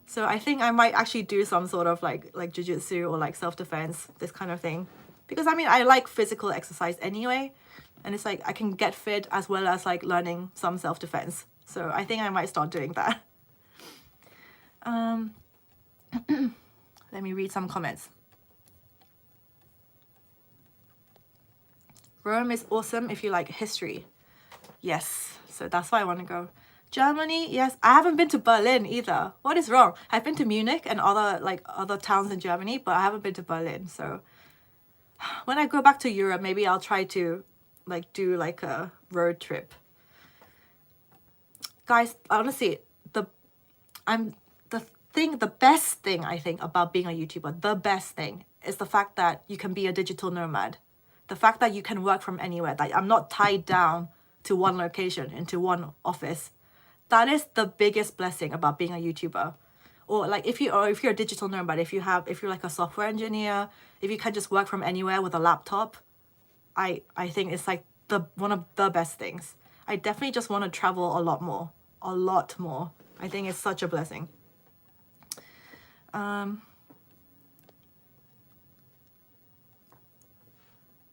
So I think I might actually do some sort of like jiu-jitsu or like self-defense, this kind of thing. Because I mean, I like physical exercise anyway. And it's like I can get fit as well as like learning some self-defense. So I think I might start doing that. Let me read some comments. Rome is awesome if you like history. Yes, so that's why I want to go. Germany, yes. I haven't been to Berlin either. What is wrong? I've been to Munich and other towns in Germany, but I haven't been to Berlin. So when I go back to Europe, maybe I'll try to like do like a road trip. Guys, honestly, the best thing I think about being a YouTuber, the best thing is the fact that you can be a digital nomad. The fact that you can work from anywhere, that I'm not tied down to one location, into one office. That is the biggest blessing about being a YouTuber. Or like if you're a digital nomad, if you're like a software engineer, if you can just work from anywhere with a laptop, I think it's like one of the best things. I definitely just want to travel a lot more. I think it's such a blessing.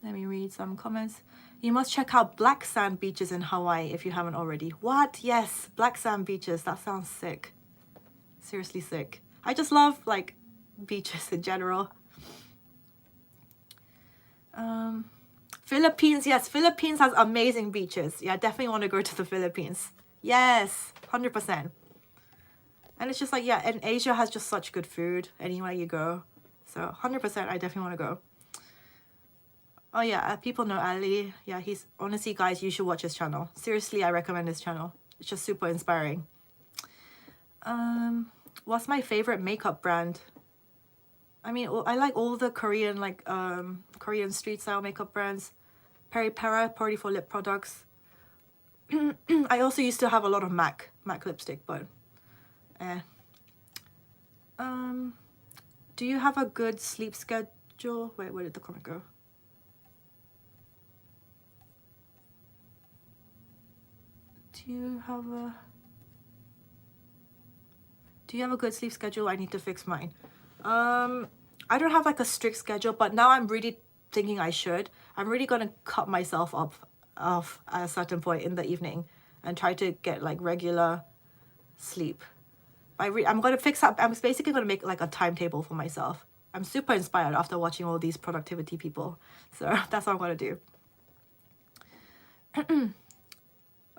Let me read some comments. You must check out black sand beaches in Hawaii if you haven't already. What? Yes, black sand beaches. That sounds sick. Seriously sick. I just love like beaches in general. Philippines, yes, Philippines has amazing beaches. Yeah, I definitely want to go to the Philippines. Yes, 100%. And it's just like, yeah, and Asia has just such good food anywhere you go. So 100% I definitely want to go. Oh yeah, people know Ali. Yeah, he's, honestly guys, you should watch his channel. Seriously, I recommend his channel. It's just super inspiring. What's my favorite makeup brand? I mean, I like all the Korean, like, Korean street style makeup brands. Peri Para, Party for Lip Products. I also used to have a lot of MAC lipstick, but do you have a good sleep schedule? Wait, where did the comment go? Do you have a good sleep schedule? I need to fix mine. I don't have like a strict schedule, but now I'm really thinking I should. I'm really gonna cut myself off at a certain point in the evening and try to get like regular sleep. I'm gonna fix up. I'm basically gonna make like a timetable for myself. I'm super inspired after watching all these productivity people, so that's what I'm gonna do.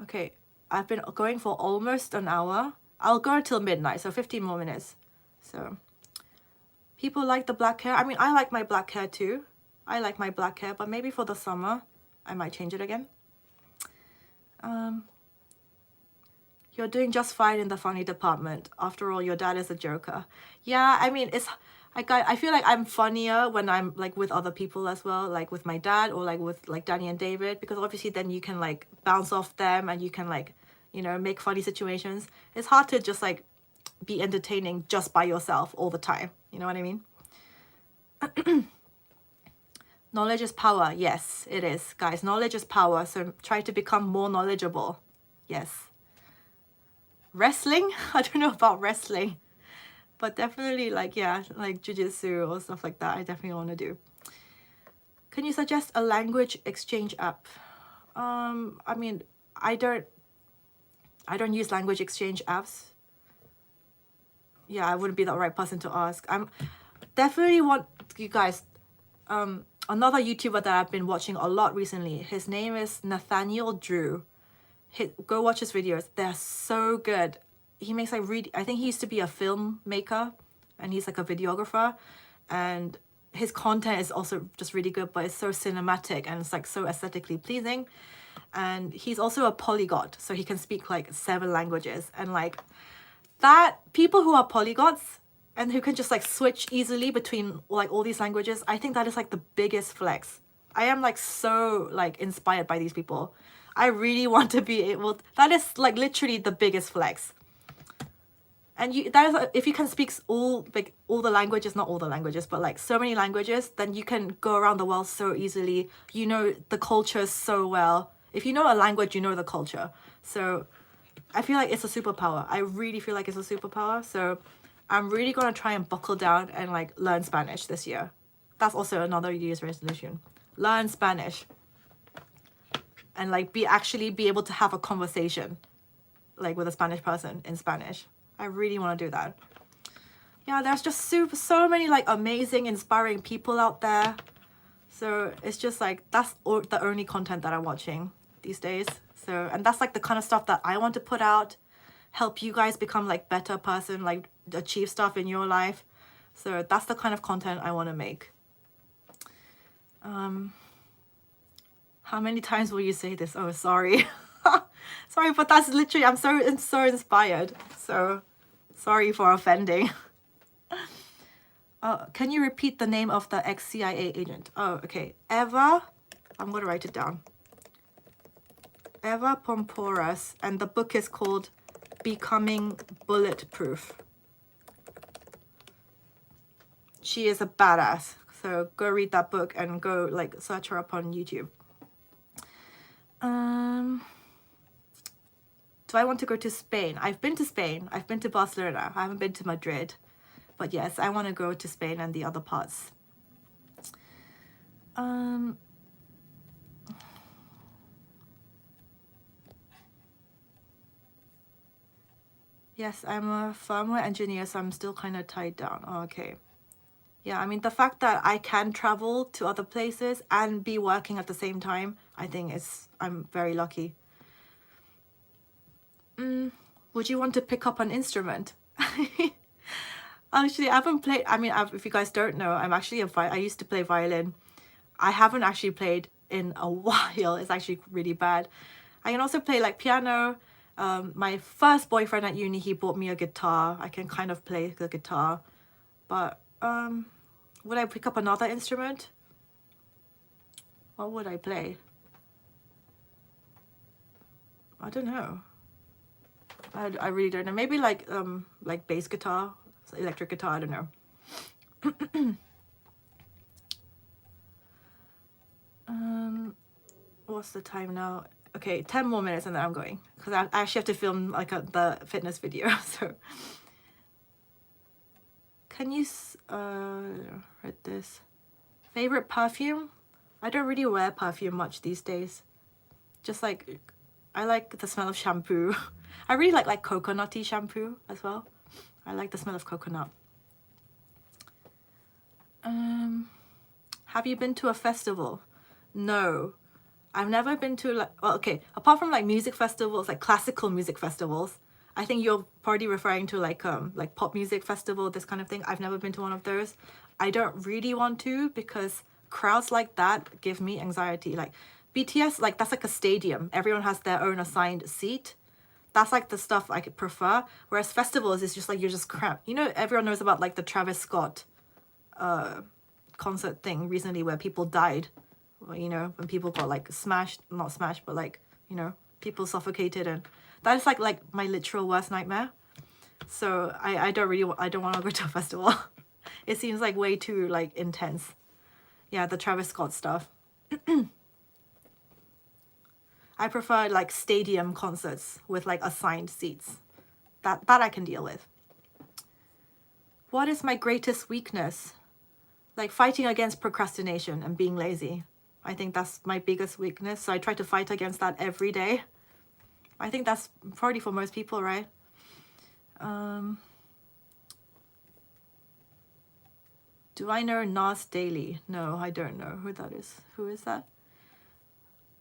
Okay, I've been going for almost an hour. I'll go till midnight, so 15 more minutes. So people like the black hair. I mean, I like my black hair too. I like my black hair, but maybe for the summer I might change it again. You're doing just fine in the funny department. After all, your dad is a joker. Yeah, I mean, I feel like I'm funnier when I'm like with other people as well, like with my dad or like with like Danny and David, because obviously then you can like bounce off them and you can like, you know, make funny situations. It's hard to just like be entertaining just by yourself all the time. You know what I mean? Knowledge is power. Yes, it is, guys. Knowledge is power. So try to become more knowledgeable. Yes. Wrestling? I don't know about wrestling, but definitely like, yeah, like jiu-jitsu or stuff like that. I definitely want to do. Can you suggest a language exchange app? I mean, I don't use language exchange apps. Yeah, I wouldn't be the right person to ask. I'm definitely want you guys, another YouTuber that I've been watching a lot recently. His name is Nathaniel Drew. Go watch his videos. They're so good. He makes like I think he used to be a filmmaker and he's like a videographer, and his content is also just really good, but it's so cinematic and it's like so aesthetically pleasing. And he's also a polyglot, so he can speak like 7 languages. And like that, people who are polyglots and who can just like switch easily between like all these languages, I think that is like the biggest flex. I am like so like inspired by these people. I really want to be able, that is like literally the biggest flex. And that is, if you can speak all the languages, not all the languages, but like so many languages, then you can go around the world so easily. You know the culture so well. If you know a language, you know the culture. So I feel like it's a superpower. I really feel like it's a superpower. So I'm really gonna try and buckle down and like learn Spanish this year. That's also another New Year's resolution. Learn Spanish. And like be able to have a conversation like with a Spanish person in Spanish. I really want to do that. Yeah, there's just so many like amazing, inspiring people out there. So it's just like that's the only content that I'm watching these days. So, and that's like the kind of stuff that I want to put out, help you guys become like better person, like achieve stuff in your life. So that's the kind of content I want to make. How many times will you say this? Oh, sorry. Sorry, but that's literally, I'm so inspired. So sorry for offending. Can you repeat the name of the ex-CIA agent? Oh, okay. Eva, I'm going to write it down. Eva Pomporas, and the book is called Becoming Bulletproof. She is a badass. So go read that book and go like search her up on YouTube. Do I want to go to Spain? I've been to Spain. I've been to Barcelona. I haven't been to Madrid. But yes, I want to go to Spain and the other parts. Yes, I'm a firmware engineer, so I'm still kind of tied down. Oh, okay. Yeah, I mean, the fact that I can travel to other places and be working at the same time, I think I'm very lucky. Would you want to pick up an instrument? Actually, I haven't played, I mean, if you guys don't know, I'm actually I used to play violin. I haven't actually played in a while. It's actually really bad. I can also play like piano. My first boyfriend at uni, he bought me a guitar. I can kind of play the guitar. But would I pick up another instrument? What would I play? I don't know. I really don't know. Maybe like bass guitar, electric guitar, I don't know. What's the time now? Okay, 10 more minutes and then I'm going, because I actually have to film like the fitness video. So can you read this? Favorite perfume? I don't really wear perfume much these days. Just like, I like the smell of shampoo. I really like coconutty shampoo as well. I like the smell of coconut. Have you been to a festival? No, I've never been to like, well, okay, apart from like music festivals, like classical music festivals. I think you're probably referring to like pop music festival, this kind of thing. I've never been to one of those. I don't really want to, because crowds like that give me anxiety. Like BTS, like that's like a stadium. Everyone has their own assigned seat. That's like the stuff I could prefer. Whereas festivals is just like, you're just cramped. You know, everyone knows about like the Travis Scott concert thing recently where people died. You know, when people got like smashed, not smashed, but like, you know, people suffocated, and that is like my literal worst nightmare. So I don't want to go to a festival. It seems like way too like intense. Yeah, the Travis Scott stuff. I prefer like stadium concerts with like assigned seats. That I can deal with. What is my greatest weakness? Like fighting against procrastination and being lazy. I think that's my biggest weakness. So I try to fight against that every day. I think that's probably for most people, right? Do I know Nas Daily? No, I don't know who that is. Who is that?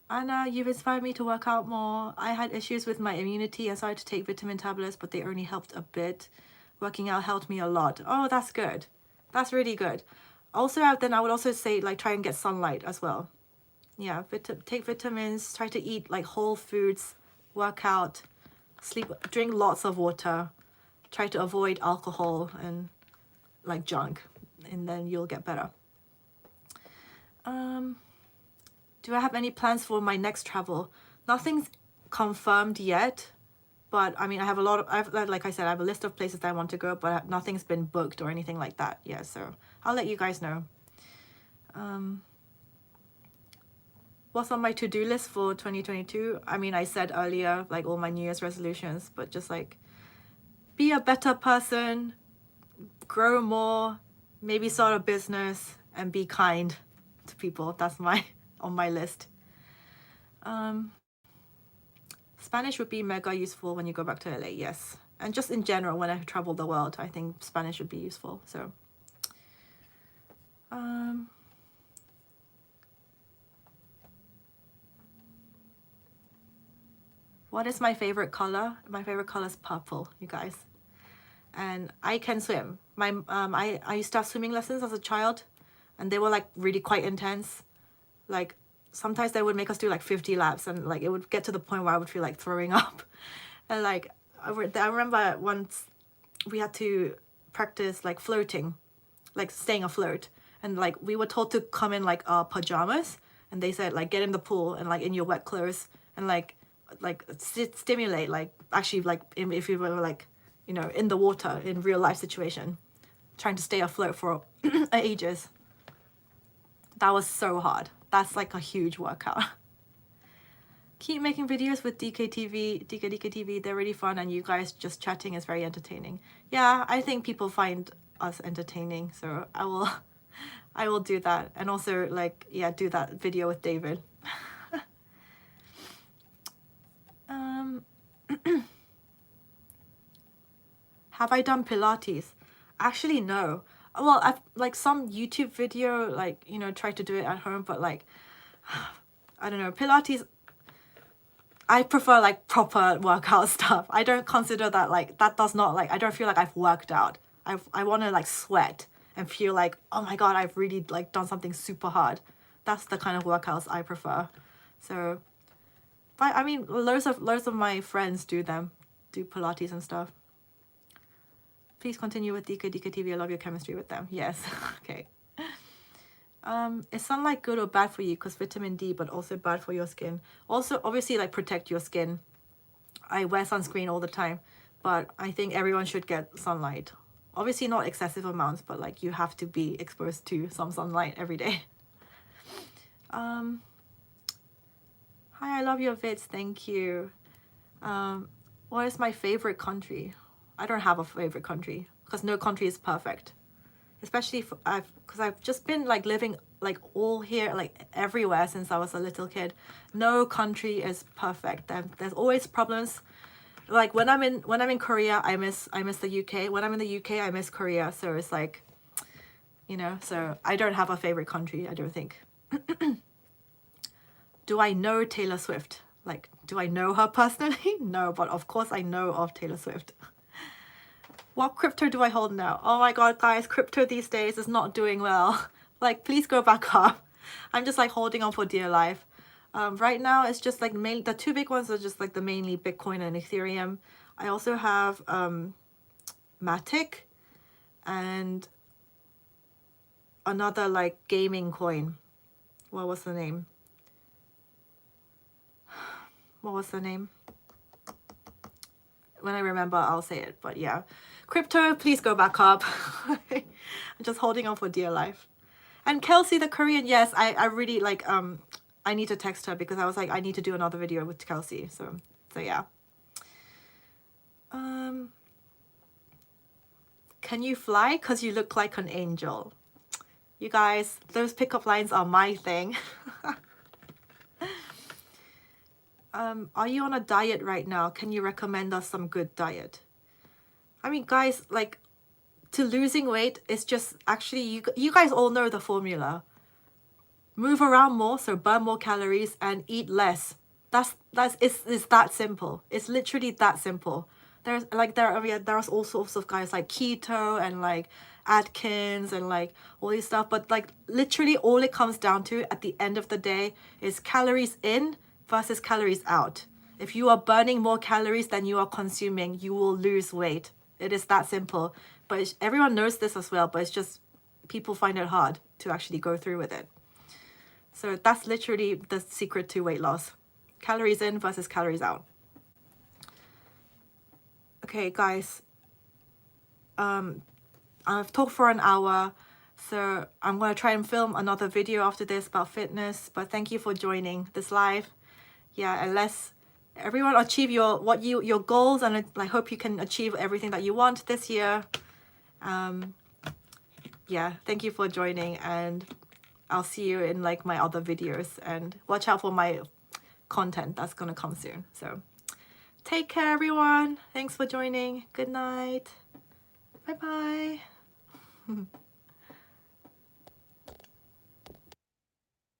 Anna, you've inspired me to work out more. I had issues with my immunity and so I had to take vitamin tablets, but they only helped a bit. Working out helped me a lot. Oh, that's good. That's really good. Also, then I would also say like try and get sunlight as well. Yeah, take vitamins, try to eat like whole foods, work out, sleep, drink lots of water, try to avoid alcohol and like junk, and then you'll get better. Do I have any plans for my next travel? Nothing's confirmed yet, but I mean, I have a lot of, like I said, I have a list of places that I want to go, but nothing's been booked or anything like that. Yeah, so I'll let you guys know. What's on my to-do list for 2022? I mean, I said earlier, like all my New Year's resolutions, but just like be a better person, grow more, maybe start a business, and be kind to people. That's on my list. Spanish would be mega useful when you go back to LA, yes. And just in general, when I travel the world, I think Spanish would be useful. So, what is my favorite color? My favorite color is purple, you guys. And I can swim. I used to have swimming lessons as a child, and they were like really quite intense. Like sometimes they would make us do like 50 laps, and like it would get to the point where I would feel like throwing up. And like I remember once we had to practice like floating, like staying afloat, and like we were told to come in like our pajamas, and they said like get in the pool and like in your wet clothes and like stimulate, like actually like if you were like, you know, in the water in real life situation, trying to stay afloat for ages. That was so hard. That's like a huge workout. Keep making videos with DKTV. They're really fun, and you guys just chatting is very entertaining. Yeah, I think people find us entertaining, so I will do that. And also like, yeah, do that video with David. Have I done Pilates? Actually, no. Well, I've like some YouTube video, like, you know, try to do it at home, but like, I don't know, Pilates, I prefer like proper workout stuff. I don't consider that like, that does not like, I don't feel like I've worked out. I want to like sweat and feel like, oh my God, I've really like done something super hard. That's the kind of workouts I prefer. So, but I mean, loads of my friends do Pilates and stuff. Please continue with DK TV. I love your chemistry with them. Yes. Okay. Is sunlight good or bad for you? Because vitamin D, but also bad for your skin. Also, obviously, like protect your skin. I wear sunscreen all the time, but I think everyone should get sunlight. Obviously not excessive amounts, but like you have to be exposed to some sunlight every day. Hi, I love your vids. Thank you. What is my favorite country? I don't have a favorite country because no country is perfect. Especially because I've just been like living like all here, like everywhere since I was a little kid. No country is perfect. There's always problems. Like when I'm in Korea, I miss the UK. When I'm in the UK, I miss Korea. So it's like, you know, so I don't have a favorite country, I don't think. Do I know Taylor Swift? Like, do I know her personally? No, but of course I know of Taylor Swift. What crypto do I hold now? Oh my god, guys, crypto these days is not doing well. Like, please go back up. I'm just like holding on for dear life. Right now, it's just like the two big ones are just like the mainly Bitcoin and Ethereum. I also have Matic and another like gaming coin. What was the name? What was the name? When I remember, I'll say it. But yeah, crypto, please go back up. I'm just holding on for dear life. And Kelsey, the Korean, yes, I really like, I need to text her because I was like, I need to do another video with Kelsey. So yeah. Can you fly? Because you look like an angel. You guys, those pickup lines are my thing. Are you on a diet right now? Can you recommend us some good diet? I mean, guys, like, to losing weight is just actually, you guys all know the formula. Move around more, so burn more calories and eat less. It's that simple. It's literally that simple. There's like there's all sorts of guys like keto and like Atkins and like all these stuff, but like literally all it comes down to at the end of the day is calories in versus calories out. If you are burning more calories than you are consuming, you will lose weight. It is that simple. But everyone knows this as well, but it's just people find it hard to actually go through with it. So that's literally the secret to weight loss. Calories in versus calories out. Okay, guys. I've talked for an hour, so I'm going to try and film another video after this about fitness. But thank you for joining this live. Yeah, and let's everyone achieve your goals, and I hope you can achieve everything that you want this year. Yeah, thank you for joining, and I'll see you in like my other videos, and watch out for my content that's gonna come soon. So take care, everyone. Thanks for joining. Good night. Bye bye.